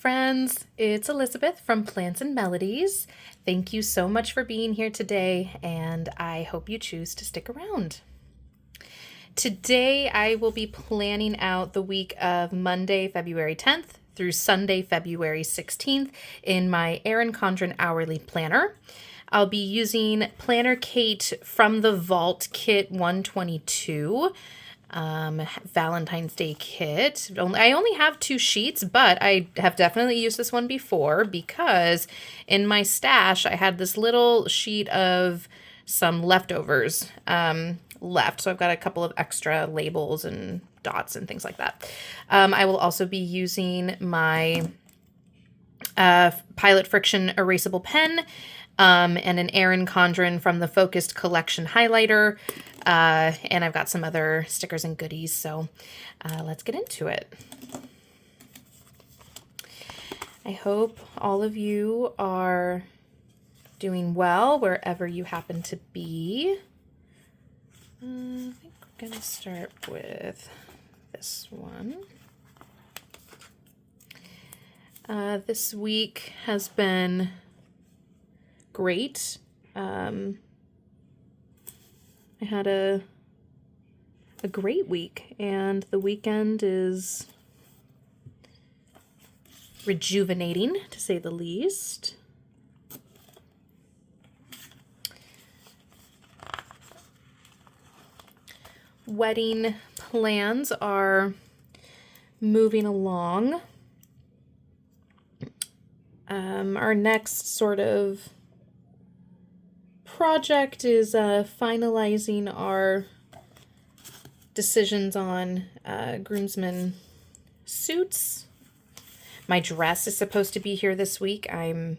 friends, it's Elizabeth from Plants and Melodies. Thank you so much for being here today, and I hope you choose to stick around. Today I will be planning out the week of Monday, February 10th through Sunday, February 16th in my Erin Condren hourly planner. I'll be using PlannerKate from the Vault Kit 122. Valentine's Day kit. I only have 2 sheets, but I have definitely used this one before because in my stash I had this little sheet of some leftovers left. So I've got a couple of extra labels and dots and things like that. I will also be using my Pilot Friction erasable pen and an Erin Condren from the Focused Collection highlighter. And I've got some other stickers and goodies, so let's get into it. I hope all of you are doing well wherever you happen to be. I think we're going to start with this one. This week has been great. I had a great week, and the weekend is rejuvenating, to say the least. Wedding plans are moving along. Our next sort of project is finalizing our decisions on groomsmen suits. My dress is supposed to be here this week. I'm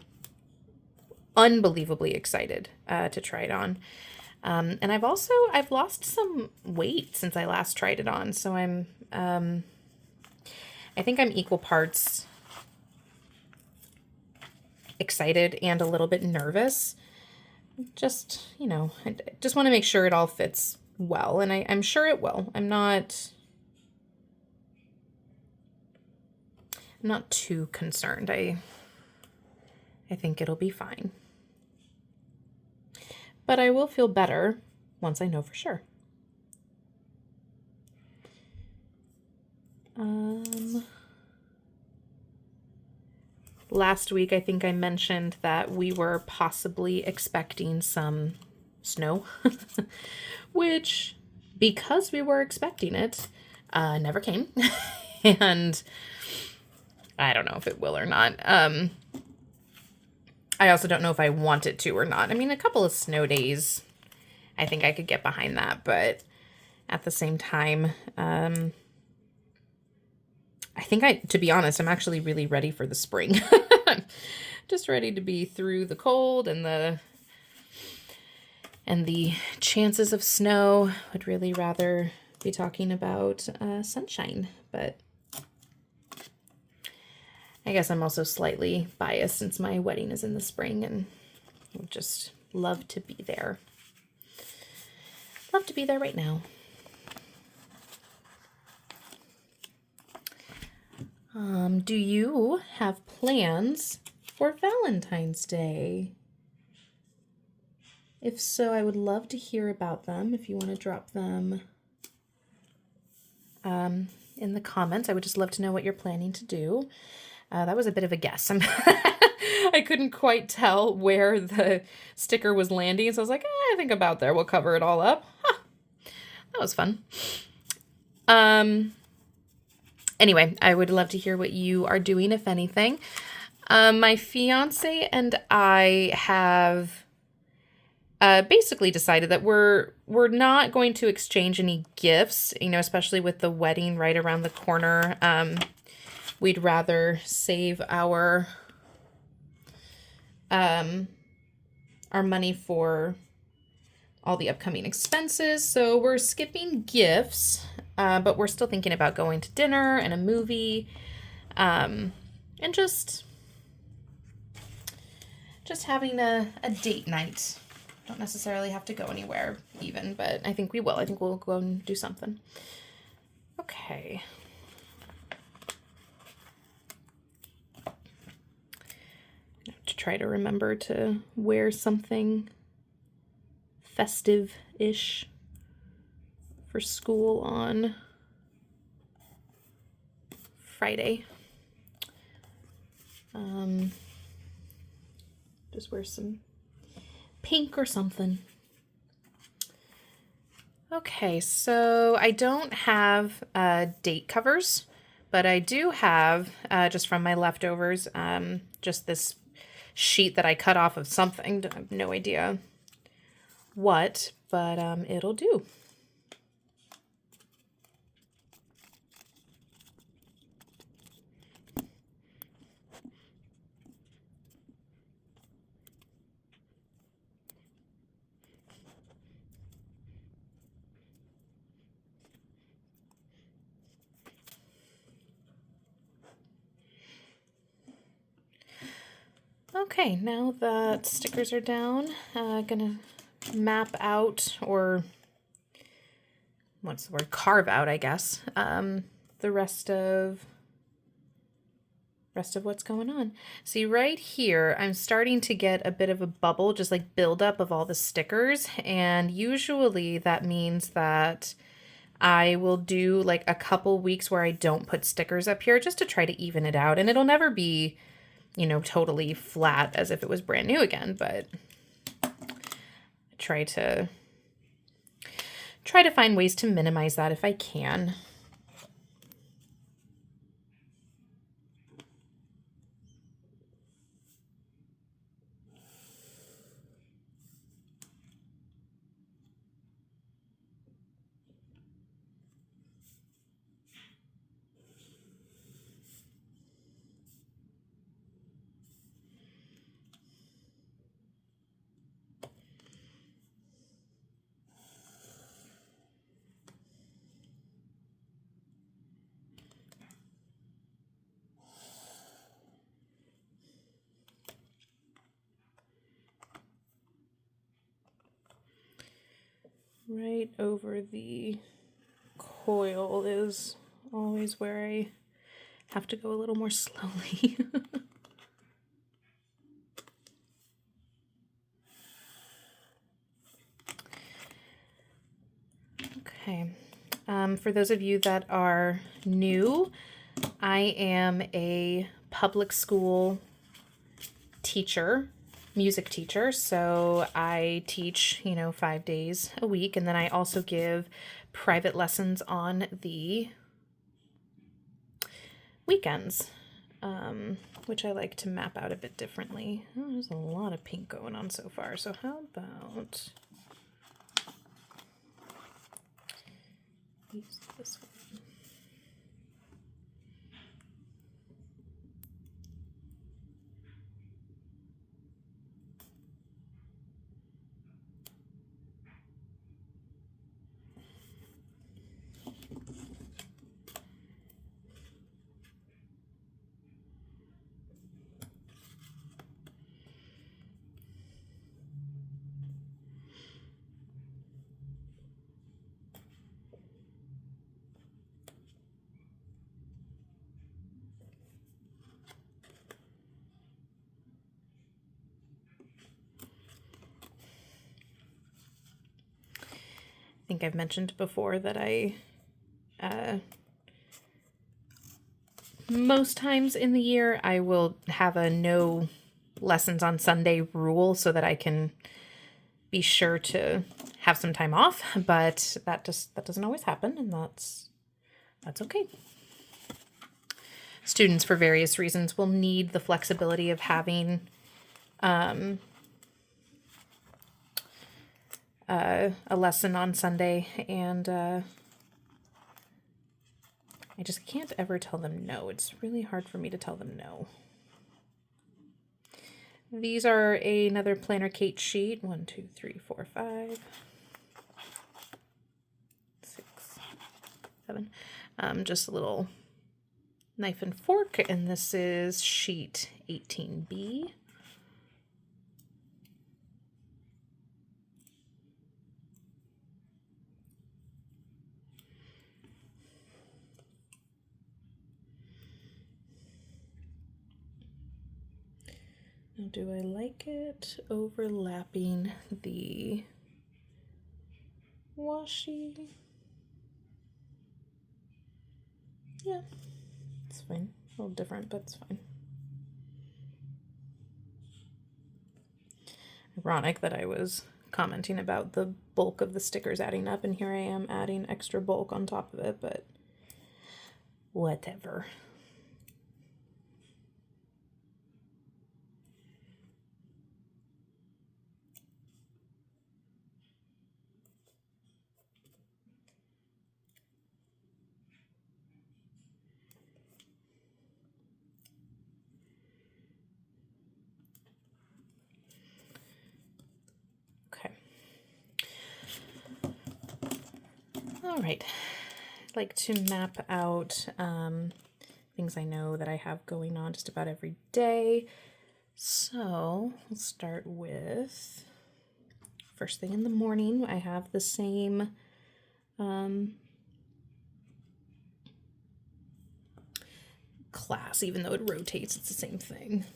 unbelievably excited to try it on. And I've lost some weight since I last tried it on. So I think I'm equal parts excited and a little bit nervous. Just, I just want to make sure it all fits well, and I'm sure it will. I'm not too concerned. I think it'll be fine. But I will feel better once I know for sure. Last week, I think I mentioned that we were possibly expecting some snow, which, because we were expecting it, never came. And I don't know if it will or not. I also don't know if I want it to or not. I mean, a couple of snow days, I think I could get behind that. But at the same time, I think to be honest, I'm actually really ready for the spring. Just ready to be through the cold and the chances of snow. Would really rather be talking about sunshine, but I guess I'm also slightly biased since my wedding is in the spring and would just love to be there. Love to be there right now. Do you have plans for Valentine's Day? If so, I would love to hear about them. If you want to drop them in the comments, I would just love to know what you're planning to do. That was a bit of a guess. I couldn't quite tell where the sticker was landing, so I was like, I think about there. We'll cover it all up. Huh. That was fun. Anyway, I would love to hear what you are doing, if anything. My fiance and I have basically decided that we're not going to exchange any gifts, especially with the wedding right around the corner. We'd rather save our money for all the upcoming expenses. So we're skipping gifts, but we're still thinking about going to dinner and a movie, and just having a date night. Don't necessarily have to go anywhere even, but I think we will. I think we'll go and do something. Okay. to try to remember to wear something festive-ish for school on Friday. Just wear some pink or something. Okay, so I don't have date covers, but I do have, just from my leftovers, just this sheet that I cut off of something. I have no idea what, but it'll do. Okay, now that stickers are down, gonna map out, or what's the word? Carve out, I guess, the rest of what's going on. See, right here, I'm starting to get a bit of a bubble, just like buildup of all the stickers, and usually that means that I will do like a couple weeks where I don't put stickers up here just to try to even it out, and it'll never be, you know, totally flat as if it was brand new again, but I try to find ways to minimize that if I can. Right over the coil is always where I have to go a little more slowly. Okay, for those of you that are new, I am a public school teacher, music teacher, so I teach, 5 days a week, and then I also give private lessons on the weekends, which I like to map out a bit differently. Oh, there's a lot of pink going on so far, so how about use this one? I think I've mentioned before that I most times in the year I will have a no lessons on Sunday rule so that I can be sure to have some time off, but that doesn't always happen, and that's okay. Students, for various reasons, will need the flexibility of having a lesson on Sunday, and I just can't ever tell them no. It's really hard for me to tell them no. These are another PlannerKate sheet. 1, 2, 3, 4, 5, 6, 7. Just a little knife and fork, and this is sheet 18B. Now, do I like it overlapping the washi? Yeah, it's fine. A little different, but it's fine. Ironic that I was commenting about the bulk of the stickers adding up, and here I am adding extra bulk on top of it, but whatever. All right, I'd like to map out things I know that I have going on just about every day. So we'll start with first thing in the morning. I have the same class, even though it rotates, it's the same thing.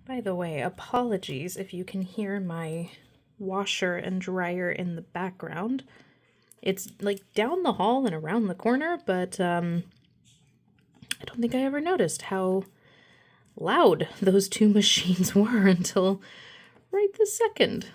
By the way, apologies if you can hear my washer and dryer in the background. It's like down the hall and around the corner, but I don't think I ever noticed how loud those two machines were until right this second.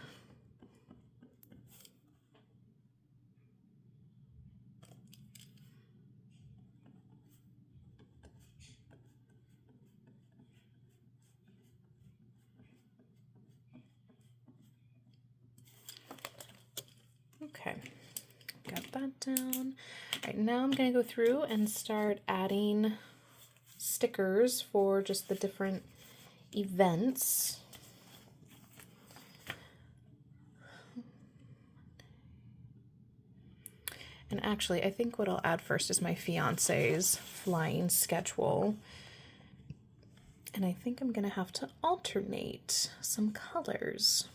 Okay, got that down. All right, now I'm going to go through and start adding stickers for just the different events. And actually, I think what I'll add first is my fiance's flying schedule. And I think I'm going to have to alternate some colors.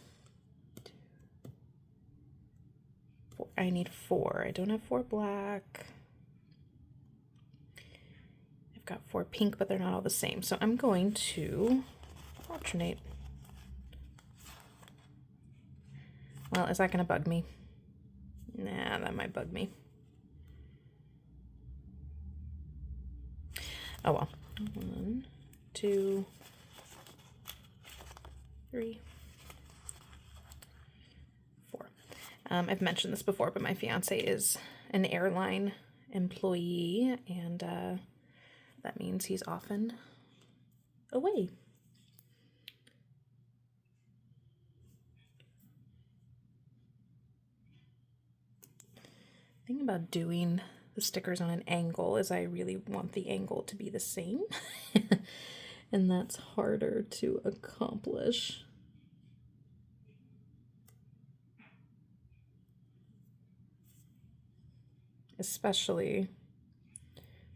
I need 4. I don't have 4 black. I've got 4 pink, but they're not all the same. So I'm going to alternate. Well, is that going to bug me? Nah, that might bug me. Oh well. 1, 2, 3, 4. I've mentioned this before, but my fiance is an airline employee, and that means he's often away. The thing about doing the stickers on an angle is I really want the angle to be the same, and that's harder to accomplish. Especially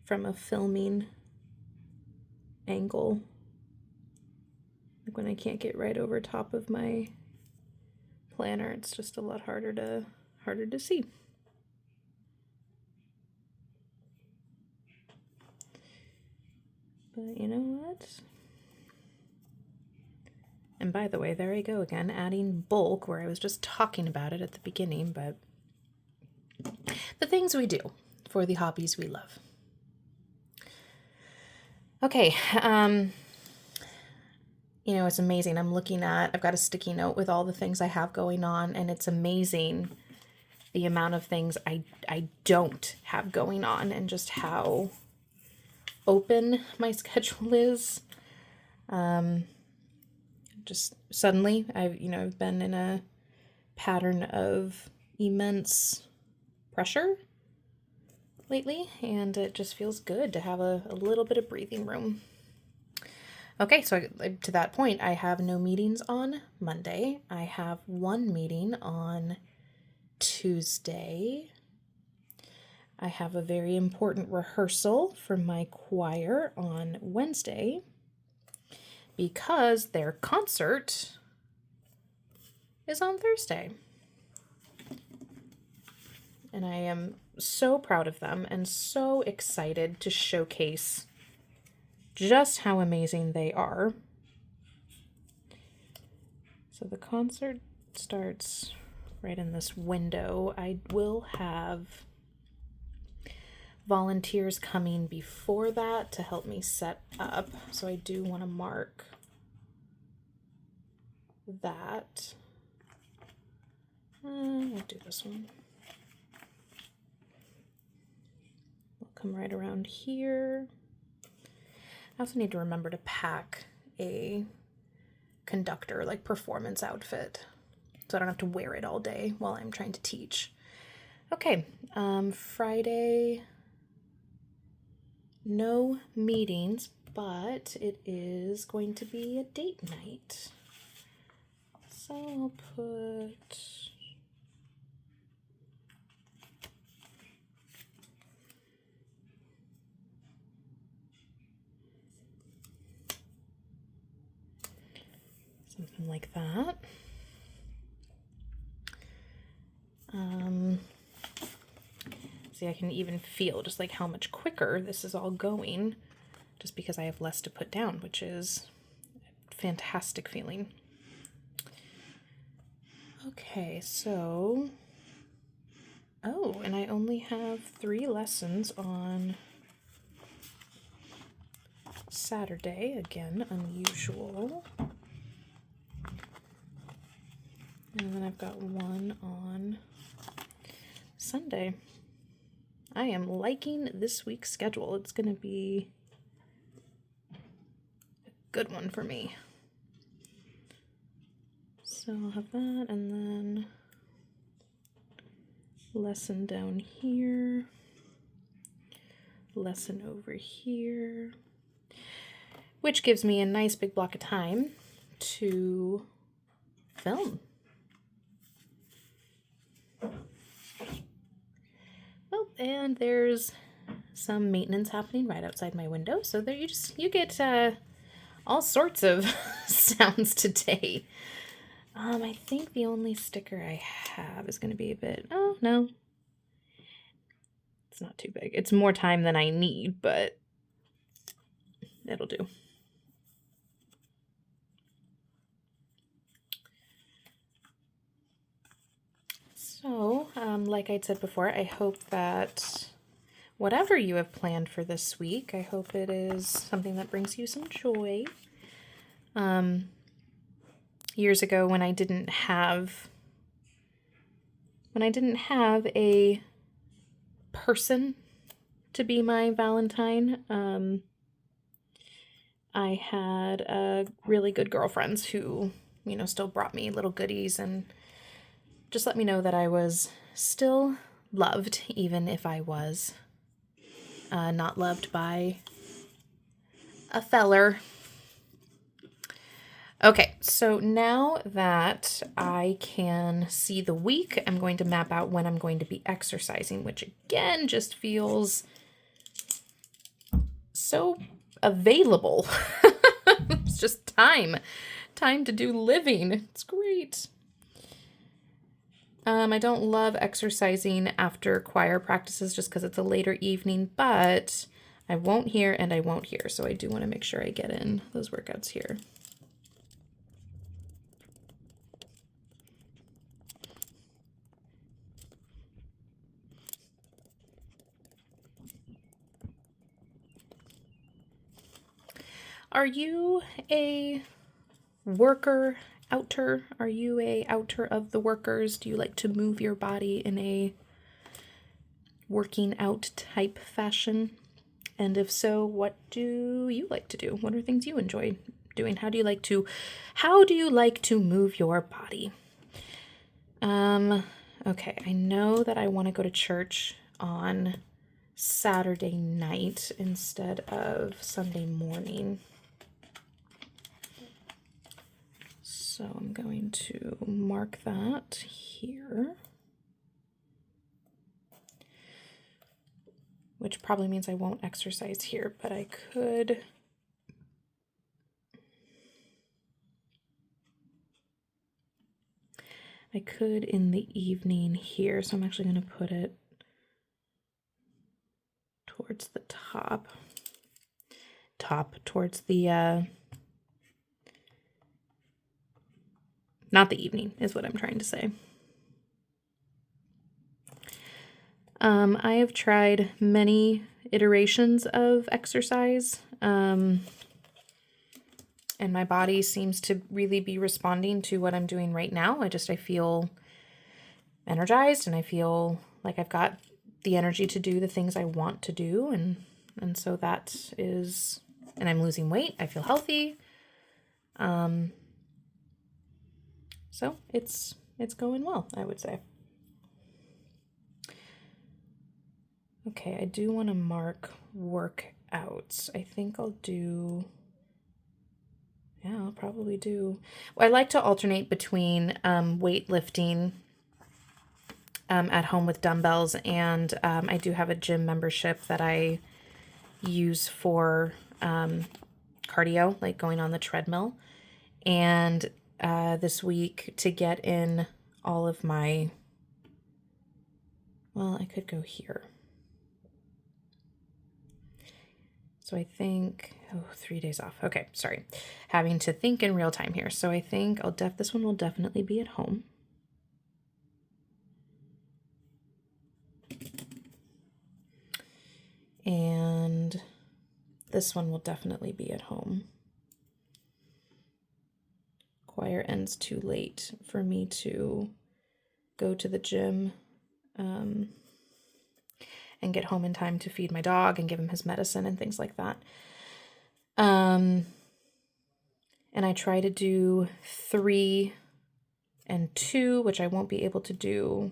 from a filming angle. Like when I can't get right over top of my planner, it's just a lot harder to see. But you know what? And by the way, there I go again, adding bulk where I was just talking about it at the beginning, but the things we do for the hobbies we love. Okay, you know, it's amazing. I've got a sticky note with all the things I have going on, and it's amazing the amount of things I don't have going on and just how open my schedule is. Just suddenly, I've been in a pattern of immense pressure lately, and it just feels good to have a little bit of breathing room. Okay, so to that point, I have no meetings on Monday. I have one meeting on Tuesday. I have a very important rehearsal for my choir on Wednesday because their concert is on Thursday. And I am so proud of them and so excited to showcase just how amazing they are. So the concert starts right in this window. I will have volunteers coming before that to help me set up. So I do want to mark that. I'll do this one. We'll come right around here. I also need to remember to pack a conductor, like performance outfit, so I don't have to wear it all day while I'm trying to teach. Okay, Friday, no meetings, but it is going to be a date night. So I'll put something like that. See, I can even feel just like how much quicker this is all going just because I have less to put down, which is a fantastic feeling. Okay, so, oh, and I only have 3 lessons on Saturday, again, unusual. And then I've got 1 on Sunday. I am liking this week's schedule. It's going to be a good one for me. So I'll have that, and then lesson down here, lesson over here, which gives me a nice big block of time to film. Well, and there's some maintenance happening right outside my window, so there you get all sorts of sounds today. I think the only sticker I have is going to be a bit, oh no, it's not too big. It's more time than I need, but it'll do. So, like I said before, I hope that whatever you have planned for this week, I hope it is something that brings you some joy. Years ago when I didn't have a person to be my Valentine, I had really good girlfriends who, still brought me little goodies and just let me know that I was still loved, even if I was not loved by a feller. Okay, so now that I can see the week, I'm going to map out when I'm going to be exercising, which again just feels so available. It's just time to do living. It's great. I don't love exercising after choir practices just because it's a later evening, but I won't here and I won't here, so I do want to make sure I get in those workouts here. Are you a worker outer? Are you a outer of the workers? Do you like to move your body in a working out type fashion? And if so, what do you like to do? What are things you enjoy doing? How do you like to move your body? Okay, I know that I want to go to church on Saturday night instead of Sunday morning. So I'm going to mark that here, which probably means I won't exercise here, but I could in the evening here. So I'm actually going to put it towards the top towards the, not the evening is what I'm trying to say. I have tried many iterations of exercise, and my body seems to really be responding to what I'm doing right now. I feel energized, and I feel like I've got the energy to do the things I want to do. And so that is, and I'm losing weight. I feel healthy. So it's going well, I would say. Okay, I do want to mark workouts. I think I'll probably do. Well, I like to alternate between weightlifting at home with dumbbells, and I do have a gym membership that I use for cardio, like going on the treadmill. And this week, to get in all of my, well, I could go here. So I think, 3 days off. Okay, sorry. Having to think in real time here. So I think this one will definitely be at home. And this one will definitely be at home. Choir ends too late for me to go to the gym and get home in time to feed my dog and give him his medicine and things like that. And I try to do 3 and 2, which I won't be able to do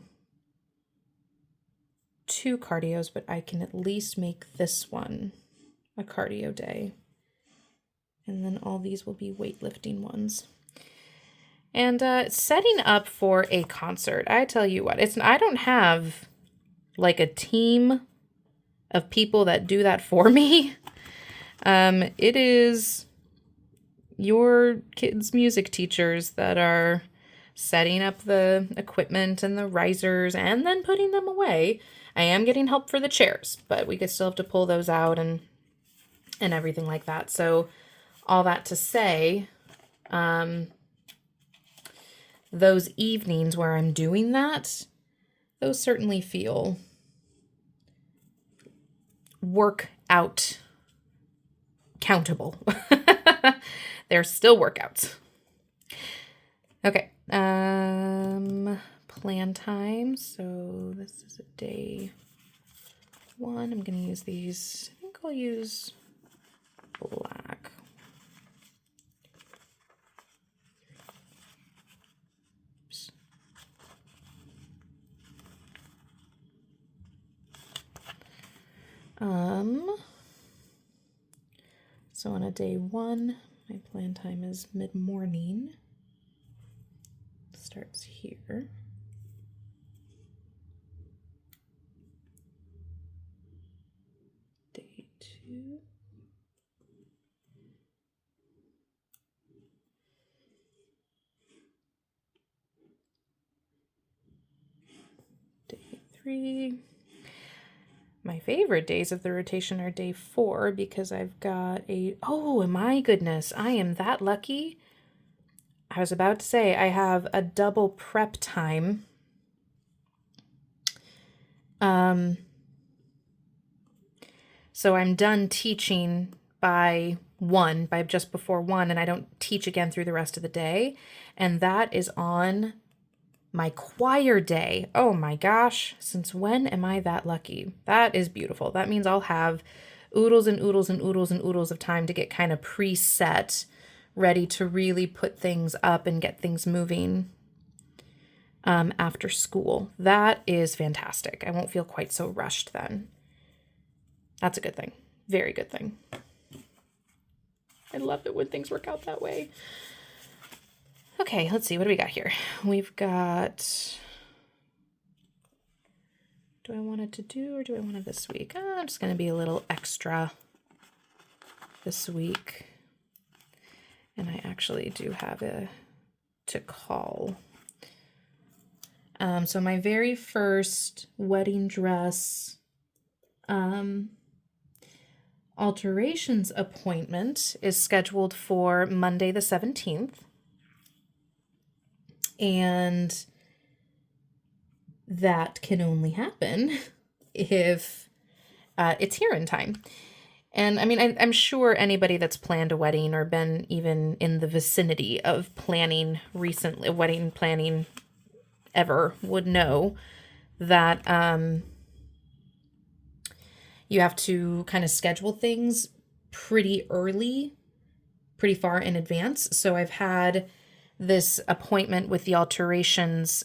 2 cardios, but I can at least make this one a cardio day. And then all these will be weightlifting ones. And setting up for a concert, I tell you what, I don't have like a team of people that do that for me. It is your kids' music teachers that are setting up the equipment and the risers and then putting them away. I am getting help for the chairs, but we could still have to pull those out and everything like that. So all that to say, those evenings where I'm doing that, those certainly feel workout countable. They're still workouts. Okay. Plan time. So this is a day 1. I'm going to use these. I think I'll use black. Oops. So on a day 1, my plan time is mid-morning. Starts here. Day 2. Day 3. My favorite days of the rotation are day 4 because I've got oh my goodness, I am that lucky. I was about to say I have a double prep time. So I'm done teaching by just before 1, and I don't teach again through the rest of the day. And that is on my choir day. Oh my gosh, since when am I that lucky? That is beautiful. That means I'll have oodles and oodles and oodles and oodles of time to get kind of preset ready to really put things up and get things moving after school. That is fantastic. I won't feel quite so rushed then. That's a good thing. Very good thing. I love it when things work out that way. Okay, let's see. What do we got here? We've got... Do I want it to do or do I want it this week? I'm just going to be a little extra this week. And I actually do have to call. So my very first wedding dress alterations appointment is scheduled for Monday the 17th. And that can only happen if it's here in time. And I mean, I'm sure anybody that's planned a wedding or been even in the vicinity of planning recently, wedding planning ever, would know that you have to kind of schedule things pretty early, pretty far in advance. So I've had this appointment with the alterations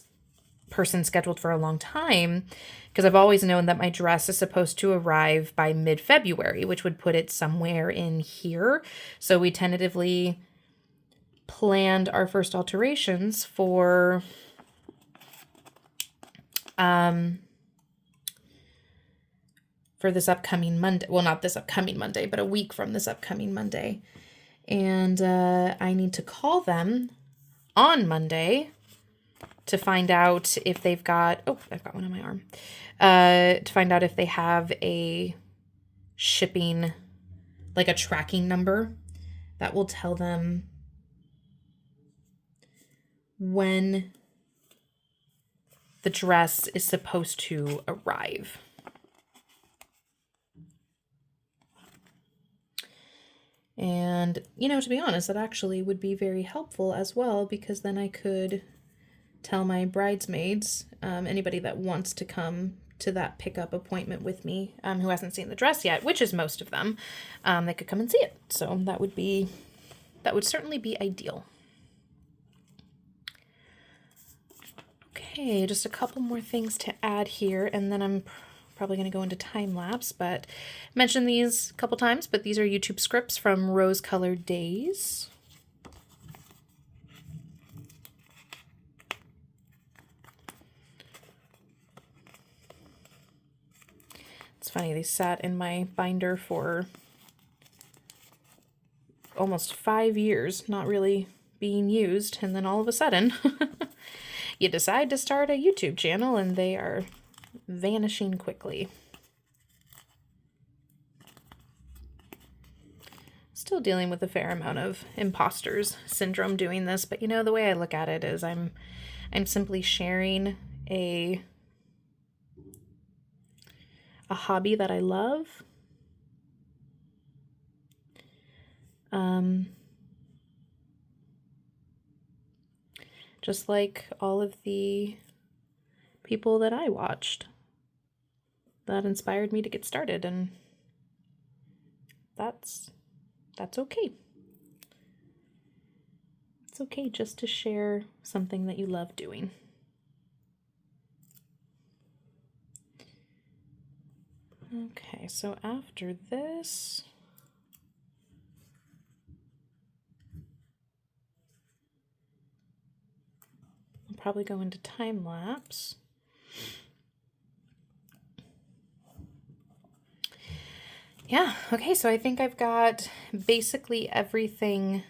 person scheduled for a long time because I've always known that my dress is supposed to arrive by mid-February, which would put it somewhere in here. So we tentatively planned our first alterations for this upcoming Monday. Well, not this upcoming Monday, but a week from this upcoming Monday. And I need to call them on Monday to find out if they've got, oh, I've got one on my arm, to find out if they have a shipping, like a tracking number that will tell them when the dress is supposed to arrive. And, you know, to be honest, that actually would be very helpful as well, because then I could tell my bridesmaids, anybody that wants to come to that pickup appointment with me, who hasn't seen the dress yet, which is most of them, they could come and see it. So that would certainly be ideal. Okay, just a couple more things to add here, and then I'm probably going to go into time lapse, but I mentioned these a couple times, but these are YouTube scripts from Rose Colored Days. It's funny, they sat in my binder for almost 5 years, not really being used, and then all of a sudden you decide to start a YouTube channel and they are vanishing quickly. Still dealing with a fair amount of imposters syndrome doing this, but you know, the way I look at it is I'm simply sharing a hobby that I love. Just like all of the people that I watched that inspired me to get started, and that's okay. It's okay just to share something that you love doing. Okay, so after this, I'll probably go into time lapse. Yeah, okay, so I think I've got basically everything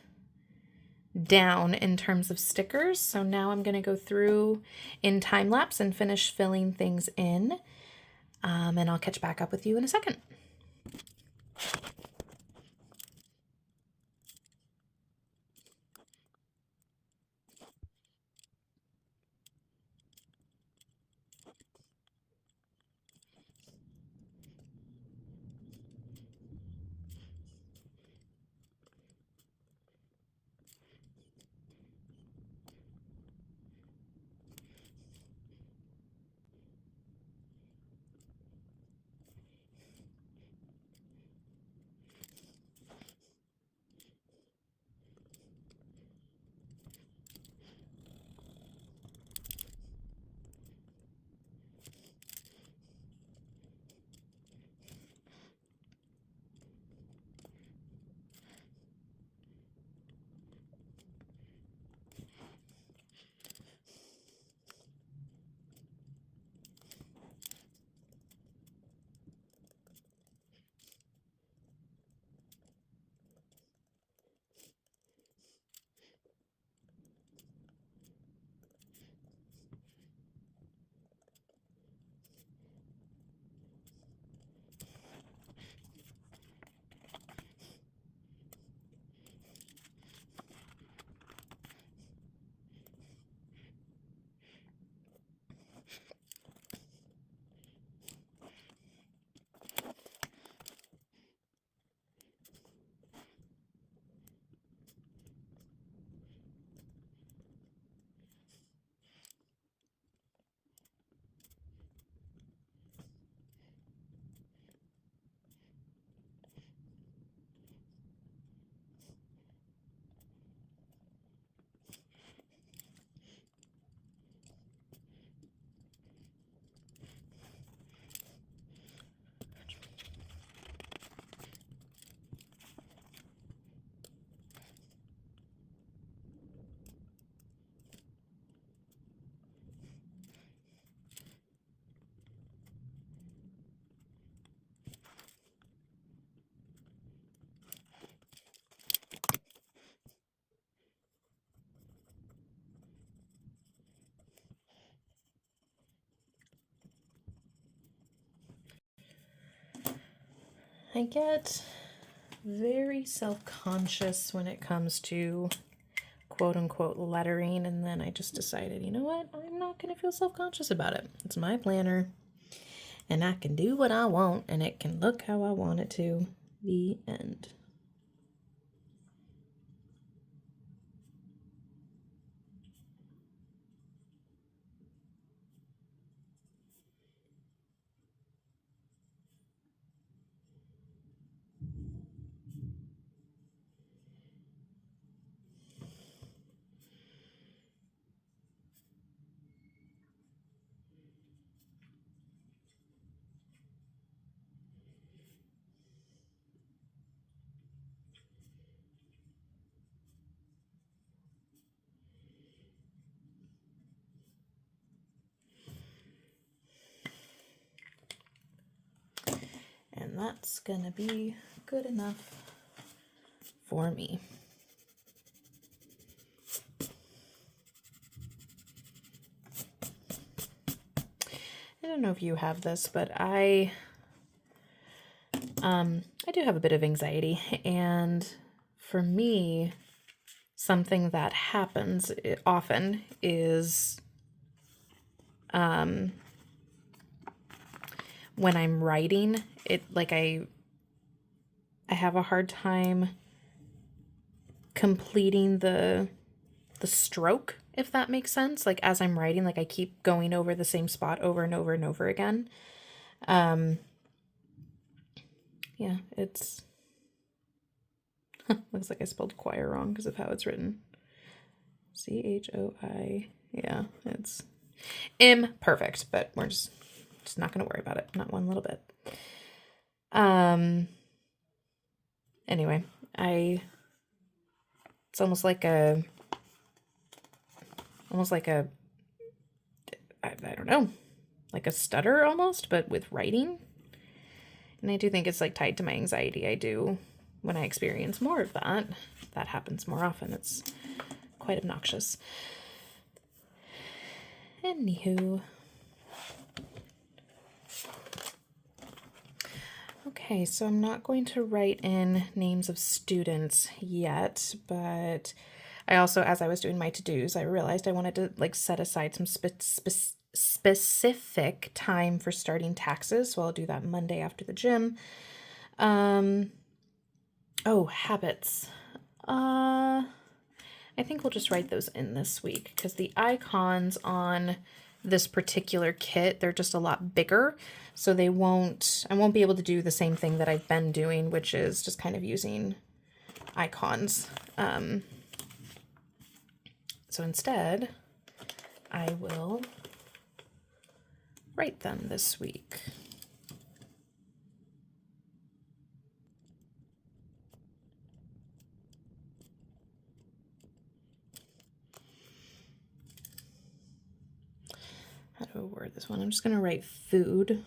down in terms of stickers. So now I'm going to go through in time lapse and finish filling things in. And I'll catch back up with you in a second. I get very self-conscious when it comes to quote unquote lettering, and then I just decided, you know what, I'm not going to feel self-conscious about it. It's my planner and I can do what I want and it can look how I want it to. The end. And that's gonna be good enough for me. I don't know if you have this, but I do have a bit of anxiety, and for me, something that happens often is when I'm writing, I have a hard time completing the stroke, if that makes sense. Like as I'm writing, like I keep going over the same spot over and over and over again. Yeah, it's looks like I spelled choir wrong because of how it's written. CHOI. Yeah, it's imperfect, but we're just not going to worry about it. Not one little bit. Anyway, it's almost like a, I don't know, like a stutter almost, but with writing. And I do think it's like tied to my anxiety. I do, when I experience more of that, that happens more often. It's quite obnoxious. Anywho. Okay, so I'm not going to write in names of students yet, but I also, as I was doing my to-dos, I realized I wanted to like set aside some specific time for starting taxes. So I'll do that Monday after the gym. Oh, habits. I think we'll just write those in this week because the icons on this particular kit, they're just a lot bigger. So I won't be able to do the same thing that I've been doing, which is just kind of using icons. So instead, I will write them this week. How do I word this one? I'm just going to write food.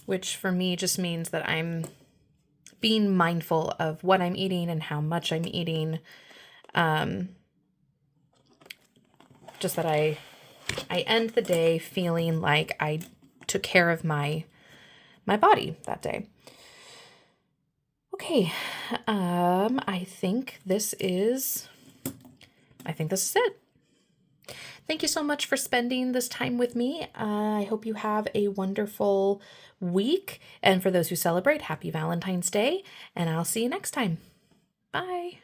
Which for me just means that I'm being mindful of what I'm eating and how much I'm eating. Just that I end the day feeling like I took care of my body that day. Okay, I think this is it. Thank you so much for spending this time with me. I hope you have a wonderful week. And for those who celebrate, happy Valentine's Day. And I'll see you next time. Bye.